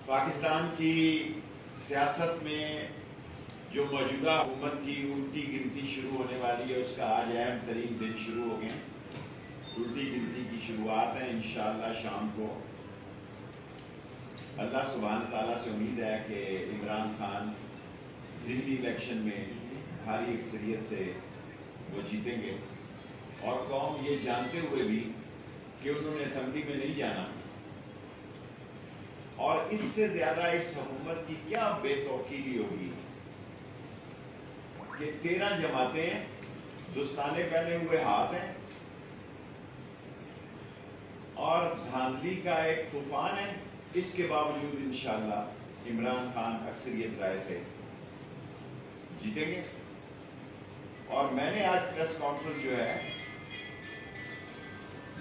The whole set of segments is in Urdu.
پاکستان کی سیاست میں جو موجودہ حکومت کی الٹی گنتی شروع ہونے والی ہے، اس کا آج اہم ترین دن شروع ہو گئے ہیں۔ الٹی گنتی کی شروعات ہے انشاءاللہ شام کو۔ اللہ سبحانہ تعالیٰ سے امید ہے کہ عمران خان ضمنی الیکشن میں بھاری اکثریت سے وہ جیتیں گے، اور قوم یہ جانتے ہوئے بھی کہ انہوں نے اسمبلی میں نہیں جانا، اور اس سے زیادہ اس حکومت کی کیا بے توقیری ہوگی کہ 13 جماعتیں دستانے پہنے ہوئے ہاتھ ہیں اور دھاندلی کا ایک طوفان ہے۔ اس کے باوجود انشاءاللہ عمران خان اکثریت رائے سے جیتیں گے۔ اور میں نے آج پریس کانفرنس جو ہے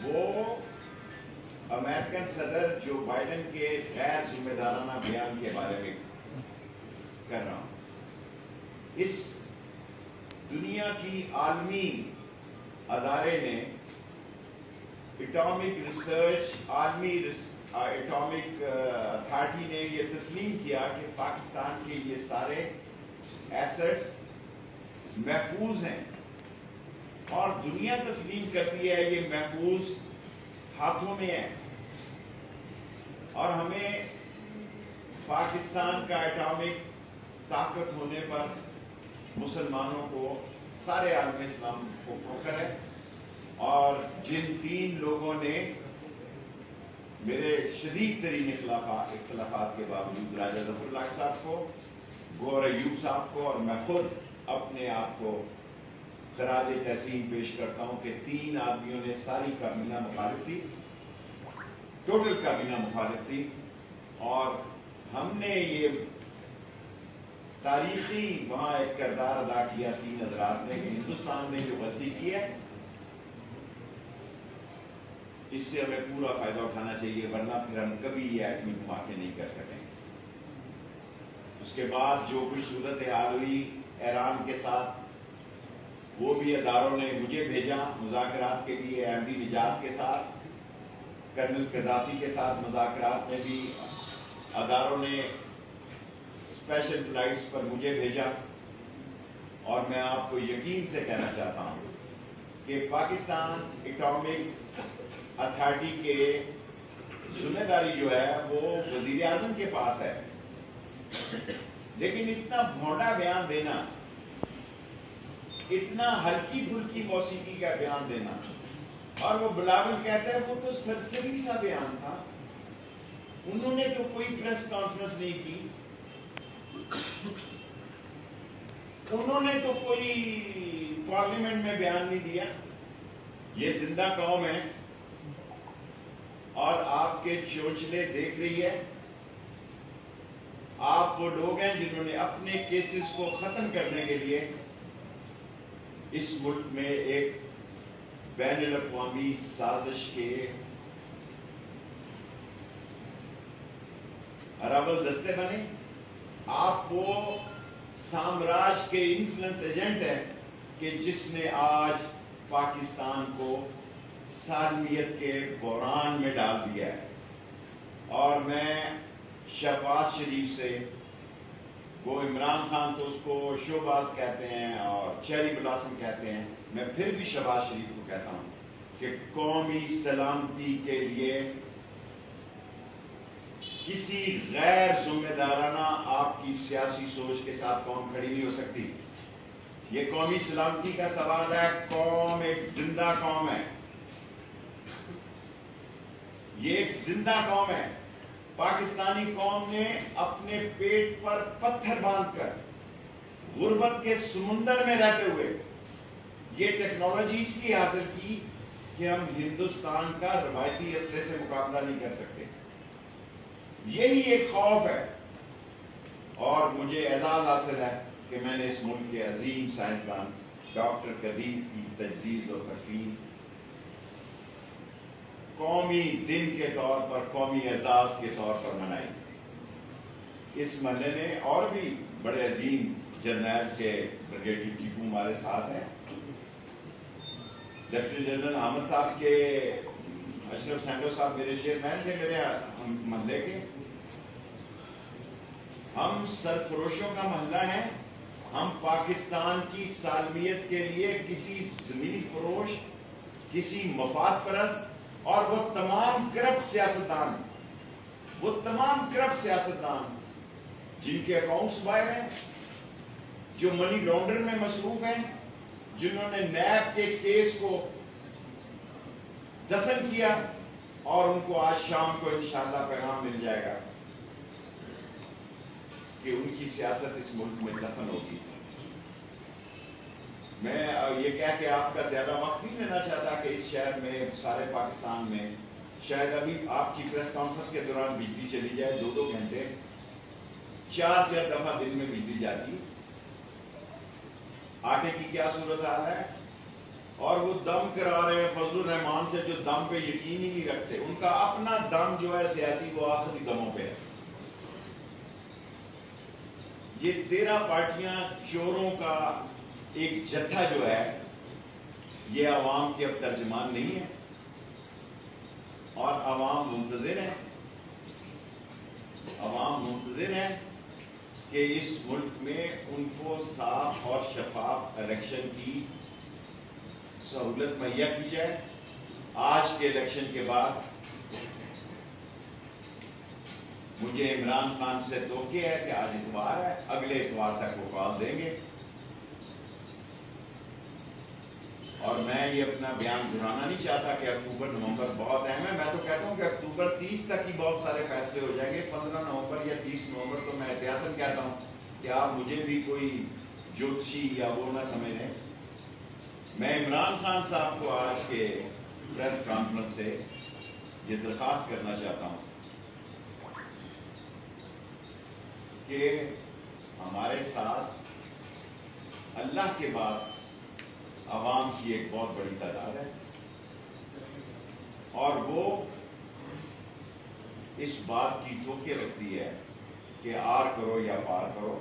وہ امریکن صدر جو بائیڈن کے غیر ذمہ دارانہ بیان کے بارے میں کر رہا ہوں۔ اس دنیا کی عالمی ادارے نے ایٹامک ریسرچ، عالمی ایٹامک اتھارٹی نے یہ تسلیم کیا کہ پاکستان کے یہ سارے ایسٹس محفوظ ہیں، اور دنیا تسلیم کرتی ہے یہ محفوظ ہاتھوں میں ہے، اور ہمیں پاکستان کا ایٹامک طاقت ہونے پر مسلمانوں کو، سارے عالم اسلام کو فخر ہے۔ اور جن 3 لوگوں نے میرے شدید ترین اختلافات کے باوجود، راجہ ظفر اللہ صاحب کو، گور ایوب صاحب کو، اور میں خود اپنے آپ کو خراج تحسین پیش کرتا ہوں کہ 3 آدمیوں نے ساری کابینہ مخالف تھی، ٹوٹل کابینہ مخالف تھی، اور ہم نے یہ تاریخی وہاں ایک کردار ادا کیا 3 حضرات نے کہ ہندوستان نے جو غلطی کی ہے اس سے ہمیں پورا فائدہ اٹھانا چاہیے، ورنہ پھر ہم کبھی یہ ایٹمی دھماکے نہیں کر سکیں۔ اس کے بعد جو کچھ صورتحال ہوئی ایران کے ساتھ، وہ بھی اداروں نے مجھے بھیجا مذاکرات کے لیے، احمدی نژاد کے ساتھ، کرنل قذافی کے ساتھ مذاکرات میں بھی اداروں نے اسپیشل فلائٹس پر مجھے بھیجا۔ اور میں آپ کو یقین سے کہنا چاہتا ہوں کہ پاکستان ایٹامک اتھارٹی کے ذمہ داری جو ہے وہ وزیر اعظم کے پاس ہے، لیکن اتنا بھونڈا بیان دینا، اتنا ہلکی پھلکی موسیقی کا بیان دینا، اور وہ بلاول کہتا ہے وہ تو سرسری سا بیان تھا، انہوں نے تو کوئی پریس کانفرنس نہیں کی، انہوں نے تو کوئی پارلیمنٹ میں بیان نہیں دیا۔ یہ زندہ قوم ہے اور آپ کے چونچلے دیکھ رہی ہے۔ آپ وہ لوگ ہیں جنہوں نے اپنے کیسز کو ختم کرنے کے لیے اس ملک میں ایک بین الاقوامی سازش کے اراول دستے بنے۔ آپ وہ سامراج کے انفلوئنس ایجنٹ ہیں کہ جس نے آج پاکستان کو سالمیت کے بحران میں ڈال دیا ہے۔ اور میں شہباز شریف سے، وہ عمران خان تو اس کو شوباز کہتے ہیں اور چیری بلاسم کہتے ہیں، میں پھر بھی شہباز شریف کو کہتا ہوں کہ قومی سلامتی کے لیے کسی غیر ذمہ دارانہ آپ کی سیاسی سوچ کے ساتھ قوم کھڑی نہیں ہو سکتی۔ یہ قومی سلامتی کا سوال ہے، قوم ایک زندہ قوم ہے، یہ ایک زندہ قوم ہے۔ پاکستانی قوم نے اپنے پیٹ پر پتھر باندھ کر غربت کے سمندر میں رہتے ہوئے یہ ٹیکنالوجی اس لیے حاصل کی کہ ہم ہندوستان کا روایتی اسلحے سے مقابلہ نہیں کر سکتے۔ یہی ایک خوف ہے، اور مجھے اعزاز حاصل ہے کہ میں نے اس ملک کے عظیم سائنسدان ڈاکٹر قدیر کی تجدید و تکفین قومی دن کے طور پر، قومی اعزاز کے طور پر منائی۔ اس محلے میں اور بھی بڑے عظیم جرنیل کے بریگیڈیئر ٹیپو ہمارے ساتھ ہیں، لیفٹیننٹ جنرل احمد صاحب کے، اشرف سینڈو صاحب میرے چیئرمین تھے میرے محلے کے، ہم سرفروشوں کا محلہ ہیں. ہم پاکستان کی سالمیت کے لیے کسی زمین فروش، کسی مفاد پرست اور وہ تمام کرپٹ سیاستدان جن کے اکاؤنٹس باہر ہیں، جو منی لانڈر میں مصروف ہیں، جنہوں نے نیب کے کیس کو دفن کیا، اور ان کو آج شام کو انشاءاللہ پیغام مل جائے گا کہ ان کی سیاست اس ملک میں دفن ہوگی. میں یہ کہہ کے آپ کا زیادہ وقت نہیں لینا چاہتا کہ اس شہر میں، سارے پاکستان میں شاید ابھی آپ کی پریس کانفرنس کے دوران بجلی چلی جائے 2-2 گھنٹے، 4 دفعہ دن میں بجلی جاتی. آٹے کی کیا صورتحال ہے؟ اور وہ دم کرا رہے ہیں فضل الرحمان سے، جو دم پہ یقین ہی نہیں رکھتے. ان کا اپنا دم جو ہے سیاسی، وہ آخری دموں پہ ہے. یہ 13 پارٹیاں چوروں کا ایک جتھا جو ہے، یہ عوام کے اب ترجمان نہیں ہے، اور عوام منتظر ہیں کہ اس ملک میں ان کو صاف اور شفاف الیکشن کی سہولت مہیا کی جائے. آج کے الیکشن کے بعد مجھے عمران خان سے توقع ہے کہ آج اتوار ہے، اگلے اتوار تک وہ کال دیں گے. اور میں یہ اپنا بیان دہرانا نہیں چاہتا کہ اکتوبر نومبر بہت اہم ہے. میں تو کہتا ہوں کہ اکتوبر 30 تک ہی بہت سارے فیصلے ہو جائیں گے. 15 نومبر یا 30 نومبر تو میں احتیاطاً کہتا ہوں کہ آپ مجھے بھی کوئی جوتشی یا وہ نہ سمجھیں. میں عمران خان صاحب کو آج کے پریس کانفرنس سے یہ درخواست کرنا چاہتا ہوں کہ ہمارے ساتھ اللہ کے بعد عوام کی ایک بہت بڑی تعداد ہے، اور وہ اس بات کی توقع رکھتی ہے کہ آر کرو یا پار کرو،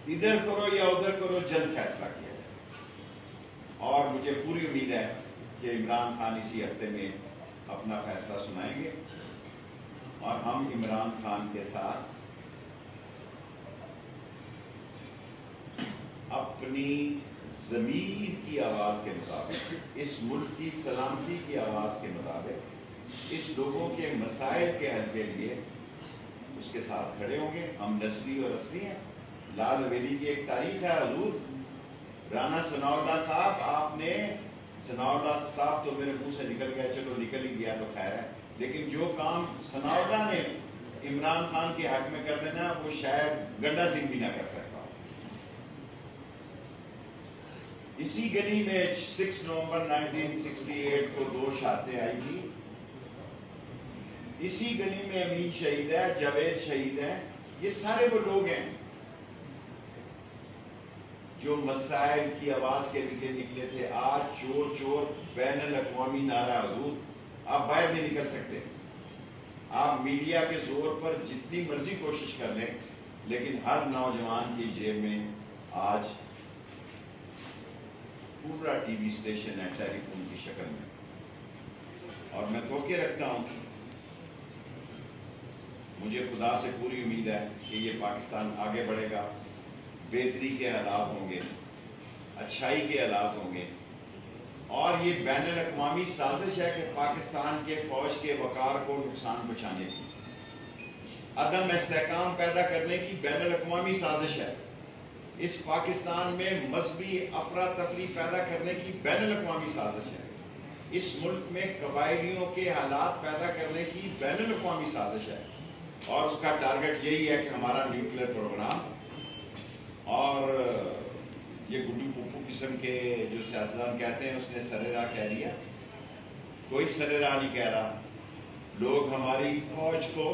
ادھر کرو یا ادھر کرو، جلد فیصلہ کیا جائے. اور مجھے پوری امید ہے کہ عمران خان اسی ہفتے میں اپنا فیصلہ سنائیں گے، اور ہم عمران خان کے ساتھ اپنی ضمیر کی آواز کے مطابق، اس ملک کی سلامتی کی آواز کے مطابق، اس لوگوں کے مسائل کے حل کے لیے اس کے ساتھ کھڑے ہوں گے. ہم نسلی اور اصلی ہیں. لال حویلی کی ایک تاریخ ہے حضور. رانا ثناءاللہ صاحب، آپ نے، ثناءاللہ صاحب تو میرے منہ سے نکل گیا، چلو نکل ہی گیا تو خیر ہے، لیکن جو کام ثناءاللہ نے عمران خان کے حق میں کر دینا، وہ شاید گنڈا سنگھ بھی نہ کر سکتا. اسی گلی میں 6 نومبر 1968 کو 2 شہادتیں آئی تھی. اسی گلی میں امین شہید ہے، جاوید شہید ہے. یہ سارے وہ لوگ ہیں جو مسائل کی آواز کے لیے نکلے تھے. آج چور چور بین الاقوامی نعرہ حضور. آپ باہر نہیں نکل سکتے. آپ میڈیا کے زور پر جتنی مرضی کوشش کر لیں، لیکن ہر نوجوان کی جیب میں آج پورا ٹی وی اسٹیشن ہے ٹیلی فون کی شکل میں. اور میں توقع رکھتا ہوں، مجھے خدا سے پوری امید ہے کہ یہ پاکستان آگے بڑھے گا، بہتری کے حالات ہوں گے، اچھائی کے حالات ہوں گے. اور یہ بین الاقوامی سازش ہے کہ پاکستان کے فوج کے وقار کو نقصان پہنچانے کی، عدم استحکام پیدا کرنے کی بین الاقوامی سازش ہے. اس پاکستان میں مذہبی افراتفری پیدا کرنے کی بین الاقوامی سازش ہے. اس ملک میں قبائلیوں کے حالات پیدا کرنے کی بین الاقوامی سازش ہے. اور اس کا ٹارگٹ یہی ہے کہ ہمارا نیوکلیر پروگرام، اور یہ گڈو پپو قسم کے جو سیاستدان کہتے ہیں اس نے سرے راہ کہہ دیا. کوئی سرے راہ نہیں کہہ رہا. لوگ ہماری فوج کو،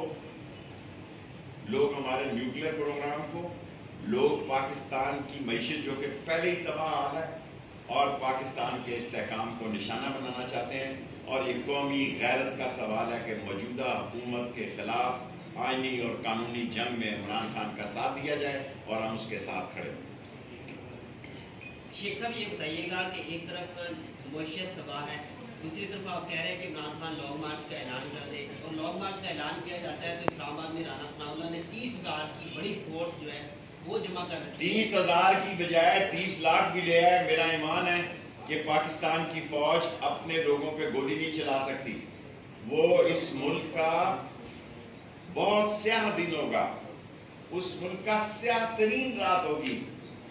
لوگ ہمارے نیوکلیر پروگرام کو، لوگ پاکستان کی معیشت جو کہ پہلے ہی تباہ حال ہے، اور پاکستان کے استحکام کو نشانہ بنانا چاہتے ہیں. اور یہ قومی غیرت کا سوال ہے کہ موجودہ حکومت کے خلاف آئینی اور قانونی جنگ میں عمران خان کا ساتھ دیا جائے اور ہم اس کے ساتھ کھڑے ہوں. شیخ صاحب یہ بتائیے گا کہ ایک طرف معیشت تباہ ہے، دوسری طرف آپ کہہ رہے ہیں کہ عمران خان لانگ مارچ کا اعلان کر دے، اور لانگ مارچ کا اعلان کیا جاتا ہے تو اسلام آباد میں رانا ثناء اللہ نے 30,000 کی بڑی فورس جو ہے وہ جمع کر رکھی ہے۔ 30,000 کی بجائے 30 لاکھ بھی لے آئے، میرا ایمان ہے کہ پاکستان کی فوج اپنے لوگوں پہ گولی نہیں چلا سکتی۔ وہ اس ملک کا بہت سیاہ دن ہوگا، اس ملک کا سیاہ ترین رات ہوگی۔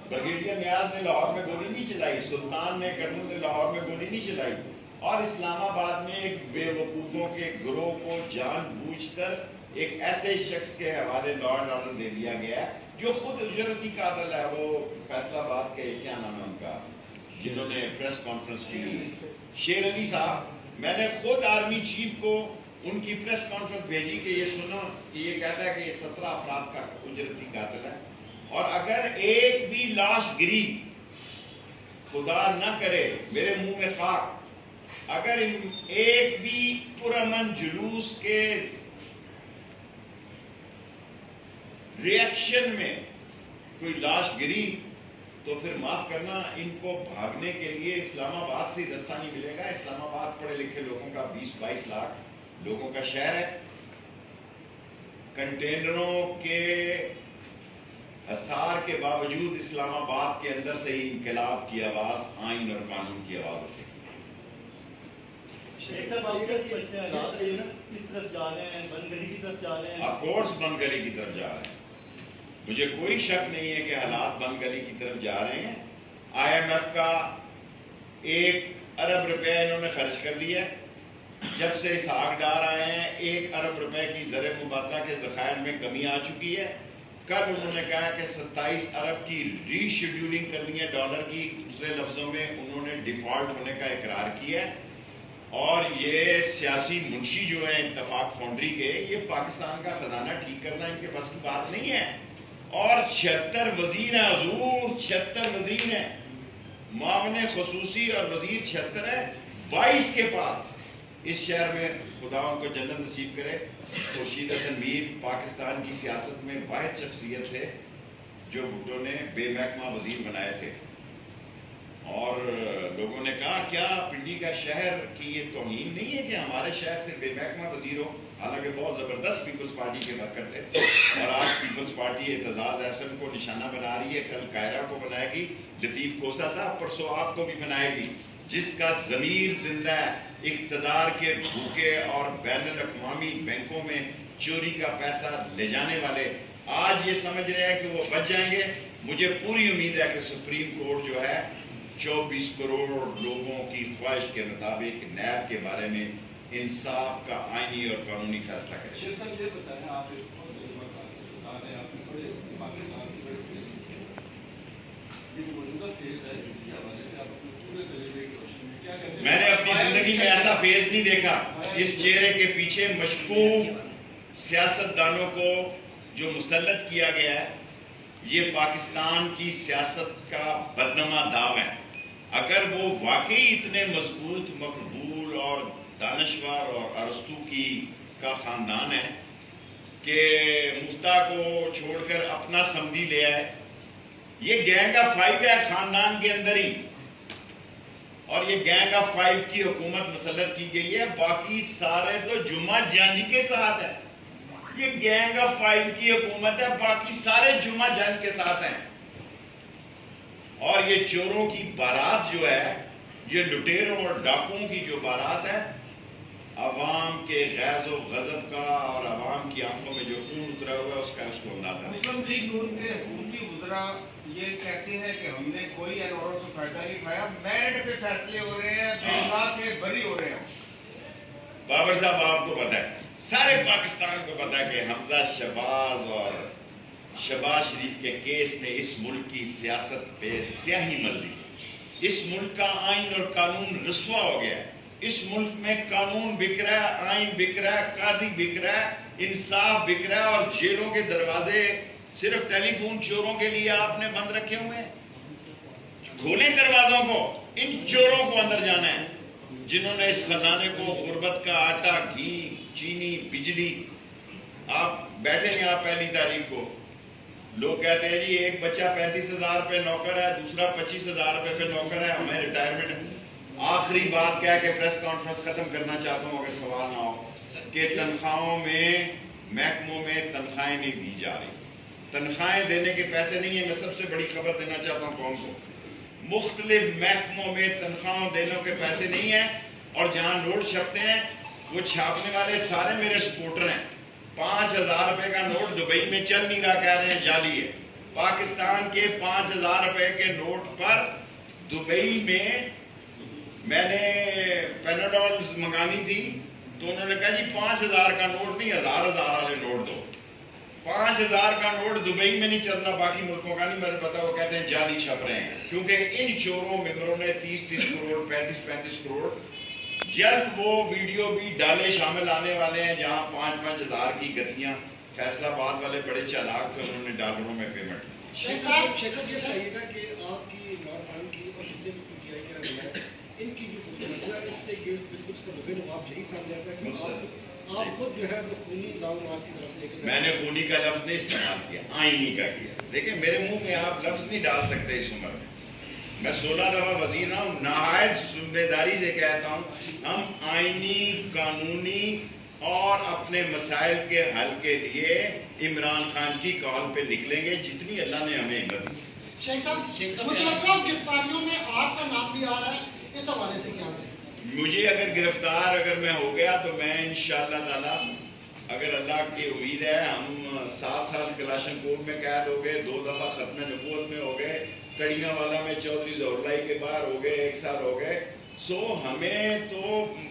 بریگیڈیئر نیاز نے لاہور میں گولی نہیں چلائی، سلطان نے کرنل نے لاہور میں گولی نہیں چلائی، اور اسلام آباد میں ایک بے وقوفوں کے گروہ کو جان بوجھ کر ایک ایسے شخص کے حوالے لا اینڈ آرڈر دے دیا گیا ہے جو خود اجرتی قاتل ہے۔ وہ فیصلہ آباد کے کیا نام ہے ان کا، جنہوں نے پریس کانفرنس کی، شیر علی صاحب، میں نے خود آرمی چیف کو ان کی پریس کانفرنس بھیجی کہ یہ سنو کہ یہ کہتا ہے کہ یہ 17 افراد کا اجرتی قاتل ہے، اور اگر ایک بھی لاش گری، خدا نہ کرے میرے منہ میں خاک، اگر ایک بھی پرامن جلوس کے ریئیکشن میں کوئی لاش گری تو پھر معاف کرنا، ان کو بھاگنے کے لیے اسلام آباد سے رستہ نہیں ملے گا۔ اسلام آباد پڑھے لکھے لوگوں کا 20-22 لاکھ لوگوں کا شہر ہے۔ کنٹینروں کے حصار کے باوجود اسلام آباد کے اندر سے ہی انقلاب کی آواز، آئین اور قانون کی آواز ہوتی ہے۔ شیخ صاحب آپ کیا سمجھتے ہیں حالات کس طرف جا رہے ہیں؟ بند گلی کی طرف جا رہے ہیں؟ آف کورس بند گلی کی طرف جا رہے ہیں، مجھے کوئی شک نہیں ہے کہ حالات بند گلی کی طرف جا رہے ہیں۔ IMF کا 1 ارب روپے انہوں نے خرچ کر دیا ہے، جب سے اسحاق ڈار آئے ہیں 1 ارب روپے کی زر مبادلہ کے ذخائر میں کمی آ چکی ہے۔ کل انہوں نے کہا کہ 27 ارب کی ری شیڈیولنگ کرنی ہے ڈالر کی، دوسرے لفظوں میں انہوں نے ڈیفالٹ ہونے کا اقرار کیا ہے، اور یہ سیاسی منشی جو ہیں اتفاق فاؤنڈری کے، یہ پاکستان کا خزانہ ٹھیک کرنا ان کے بس کی بات نہیں ہے۔ اور 76 وزیر ہیں حضور، 76 وزیر ہیں، معاون خصوصی اور وزیر 76 ہے، 22 کے پاس اس شہر میں، خدا ان کو جنت نصیب کرے۔ خورشید حسن میر پاکستان کی سیاست میں واحد شخصیت تھے جو بھٹو نے بے محکمہ وزیر بنائے تھے، اور لوگوں نے کہا کیا پنڈی کا شہر کی یہ توہین نہیں ہے کہ ہمارے شہر سے بے محکمہ وزیر ہو؟ حالانکہ بہت زبردست پیپلز پارٹی کے ورکر تھے، اور آج پیپلز پارٹی اعتزاز احسن کو نشانہ بنا رہی ہے، کل قاہرہ کو بنائے گی، لطیف کوسا صاحب پرسوں آپ کو بھی بنائے گی، جس کا ضمیر زندہ ہے، اقتدار کے بھوکے اور بین الاقوامی بینکوں میں چوری کا پیسہ لے جانے والے آج یہ سمجھ رہے ہیں کہ وہ بچ جائیں گے۔ مجھے پوری امید ہے کہ سپریم کورٹ جو ہے 24 کروڑ لوگوں کی خواہش کے مطابق نیب کے بارے میں انصاف کا آئینی اور قانونی فیصلہ کرے۔ شیخ صاحب یہ بتائیں، آپ پاکستان کی بڑے فیس یہ موجودہ فیز ہے، اسی حوالے سے آپ اپنے پورے تجربے کی روشنی میں کیا کہتے ہیں؟ میں نے اپنی زندگی میں ایسا فیز نہیں دیکھا۔ اس چہرے کے پیچھے مشکوک سیاستدانوں کو جو مسلط کیا گیا ہے، یہ پاکستان کی سیاست کا بدنما داو ہے۔ اگر وہ واقعی اتنے مضبوط، مقبول اور دانشور اور ارسطو کا خاندان ہے کہ مفتا کو چھوڑ کر اپنا سمدھی لے آئے، یہ گینگ آف 5 ہے خاندان کے اندر ہی، اور یہ گینگ آف 5 کی حکومت مسلط کی گئی ہے، باقی سارے تو جمعہ جنج کے ساتھ ہے۔ یہ گینگ آف 5 کی حکومت ہے، باقی سارے جمعہ جنج کے ساتھ ہیں، اور یہ چوروں کی بارات جو ہے، یہ لٹیروں اور ڈاکوؤں کی جو بارات ہے، عوام کے غیظ و غضب کا اور عوام کی آنکھوں میں جو خون اترا ہوا ہے اس کا اس کو اندازہ ہے۔ مسلم لیگ نون کے حکومتی وزراء یہ کہتے ہیں کہ ہم نے کوئی انوروں سے فائدہ نہیں کھایا، میرٹ پہ فیصلے ہو رہے ہیں، بے گناہ کے بری ہو رہے ہیں۔ بابر صاحب آپ کو پتا ہے، سارے پاکستان کو پتا ہے کہ حمزہ شہباز اور شہباز شریف کے کیس نے اس ملک کی سیاست پہ سیاہی مل دی۔ اس ملک کا آئین اور قانون رسوا ہو گیا ہے۔ اس ملک میں قانون بک رہا ہے، آئین بک رہا ہے، قاضی بک رہا ہے، انصاف بک رہا ہے، اور جیلوں کے دروازے صرف ٹیلی فون چوروں کے لیے آپ نے بند رکھے ہوئے ہیں۔ کھولیں دروازوں کو، ان چوروں کو اندر جانا ہے جنہوں نے اس خزانے کو غربت کا آٹا، گھی، چینی، بجلی، آپ بیٹھے یہاں 1 تاریخ کو، لوگ کہتے ہیں جی ایک بچہ 35,000 روپے نوکر ہے، دوسرا 25,000 روپے پہ نوکر ہے، ہمیں ریٹائرمنٹ آخری بات کیا کہ پریس کانفرنس ختم کرنا چاہتا ہوں اگر سوال نہ ہو، کہ تنخواہوں میں محکموں میں تنخواہیں نہیں دی جا رہی، تنخواہیں دینے کے پیسے نہیں ہیں. میں سب سے بڑی خبر دینا چاہتا ہوں قوم کو، مختلف محکموں میں تنخواہوں دینے کے پیسے نہیں ہیں، اور جہاں نوٹ چھپتے ہیں وہ چھاپنے والے سارے میرے سپورٹر ہیں. 5,000 روپے کا نوٹ دبئی میں چل نہیں رہا، کہہ رہے ہیں جعلی ہے. پاکستان کے 5,000 روپے کے نوٹ پر دبئی میں نے پیناڈولز منگانی تھی تو انہوں نے کہا جی 5,000 کا نوٹ نہیں، 1,000 والے نوٹ دو. 5,000 کا نوٹ دبئی میں نہیں چل رہا، باقی ملکوں کا نہیں مجھے پتا. وہ کہتے ہیں جعلی چھپ رہے ہیں، کیونکہ ان چوروں ممبروں نے 30 کروڑ 35 کروڑ جلد وہ ویڈیو بھی ڈالے شامل آنے والے ہیں جہاں 5,000 کی گتھیاں. فیصلہ آباد والے بڑے چالاک تھے، انہوں نے ڈالروں میں پیمنٹ. شیخ صاحب یہ بتائیے گا کہ آپ کی عمران خان کی اور جتنے بھی پی ٹی آئی کے رہنما ہیں ان کی جو فوٹوگرافیاں اس سے یہ بالکل اس کا لبے نواب یہی سامنے آتا ہے کہ آپ خود جو ہے وہ خونی لانگ مارچ کی طرف لے کے میں نے خونی کا لفظ نہیں استعمال کیا، آئینی کا کیا. دیکھیں میرے منہ میں آپ لفظ نہیں ڈال سکتے اس عمر میں. میں 16 دفعہ وزیر رہا ہوں، نہایت ذمہ داری سے کہتا ہوں ہم آئینی قانونی اور اپنے مسائل کے حل کے لیے عمران خان کی کال پہ نکلیں گے جتنی اللہ نے ہمیں ہمت دی. شیخ صاحب متوقع گرفتاریوں میں آپ کا نام بھی آ رہا ہے، اس حوالے سے کیا ہے؟ مجھے اگر گرفتار اگر میں ہو گیا تو میں انشاءاللہ تعالی، اگر اللہ کی امید ہے، ہم 7 سال کلاشن کوٹ میں قید ہو گئے، 2 دفعہ ختم نبوت میں ہو گئے، کڑیاں والا میں چودھری ظہور لائی کے باہر ہو گئے، 1 سال ہو گئے. سو ہمیں تو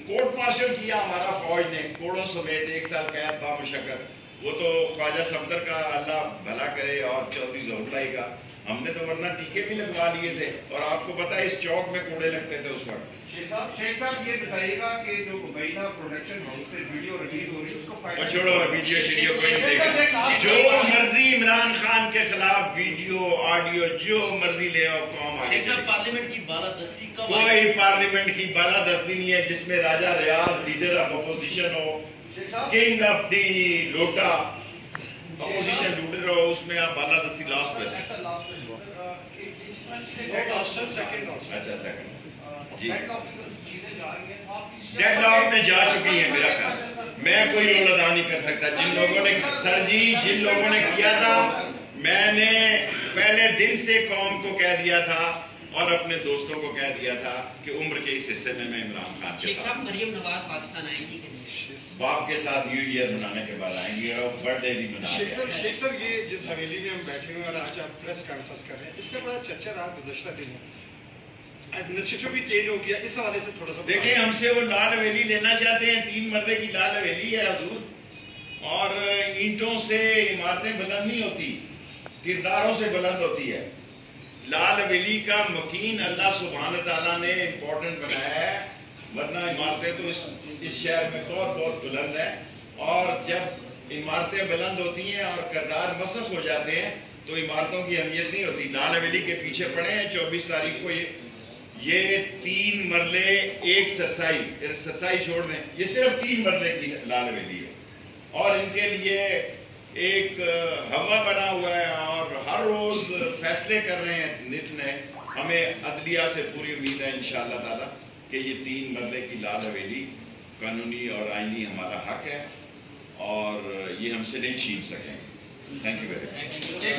کورٹ مارشل کیا ہمارا فوج نے کوڑوں سمیت، 1 سال قید با مشقت. وہ تو خواجہ صفدر کا اللہ بھلا کرے اور چودھری ظہور لائی کا. ہم نے تو ورنہ ٹیکے بھی لگوا لیے تھے، اور آپ کو پتا ہے اس چوک میں کوڑے لگتے تھے اس وقت. شیخ صاحب یہ بتائیے گا کہ جو مبینہ پروڈکشن ہاؤس سے ویڈیو ریلیز ہو رہی ہے اس کو فائدہ چھوڑو ویڈیو کوئی نہیں دیکھا. جو مرضی عمران خان کے خلاف ویڈیو آڈیو جو مرضی لے آؤ، قوم آگے چلے. پارلیمنٹ کی بالادستی کب کوئی پارلیمنٹ کی بالادستی نہیں ہے جس میں Raja Riaz leader of opposition ہو، کنگ آف دی لوٹا اپوزیشن لیڈر ہو، اس میں آپ بالادستی لاسٹ پہ. اچھا سیکنڈ جی ڈیڈ لاک میں جا چکی ہیں میرا خیال. میں کوئی رول ادا نہیں کر سکتا. جن لوگوں نے سر جی جن لوگوں نے کیا تھا، میں نے پہلے دن سے قوم کو کہہ دیا تھا اور اپنے دوستوں کو کہہ دیا تھا کہ عمر کے اس حصے میں عمران خان کے ساتھ. مریم نواز پاکستان آئیں گی کہ باپ کے ساتھ نیو ایئر منانے کے بعد آئیں گی اور برتھ ڈے بھی منانے. شیخ صاحب یہ جس حویلی میں ہم بیٹھے ہوئے اور آج آپ پریس کانفرنس کر رہے ہیں، اس کا بڑا چرچا رہا گزشتہ دنوں، ایڈمنسٹریشن بھی چینج ہو گیا، اس حوالے سے تھوڑا سا دیکھیں ہم سے وہ لال حویلی لینا چاہتے ہیں. 3 مرلے کی لال حویلی ہے حضور، اور اینٹوں سے عمارتیں بلند نہیں ہوتی، کرداروں سے بلند ہوتی ہے. لال حویلی کا مکین اللہ سبحانہ تعالیٰ نے امپورٹنٹ بنایا ہے، ورنہ عمارتیں تو اس شہر میں بہت بہت بلند ہیں. اور جب عمارتیں بلند ہوتی ہیں اور کردار مسخ ہو جاتے ہیں تو عمارتوں کی اہمیت نہیں ہوتی. لال حویلی کے پیچھے پڑے ہیں 24 تاریخ کو یہ 3 مرلے ایک سرسائی چھوڑ دیں، یہ صرف 3 مرلے کی لال حویلی ہے، اور ان کے لیے ایک ہوا بنا ہوا ہے اور ہر روز فیصلے کر رہے ہیں نت نئے. ہمیں عدلیہ سے پوری امید ہے انشاءاللہ تعالی کہ یہ 3 مرلے کی لال حویلی قانونی اور آئینی ہمارا حق ہے اور یہ ہم سے نہیں چھین سکیں. Thank you very much.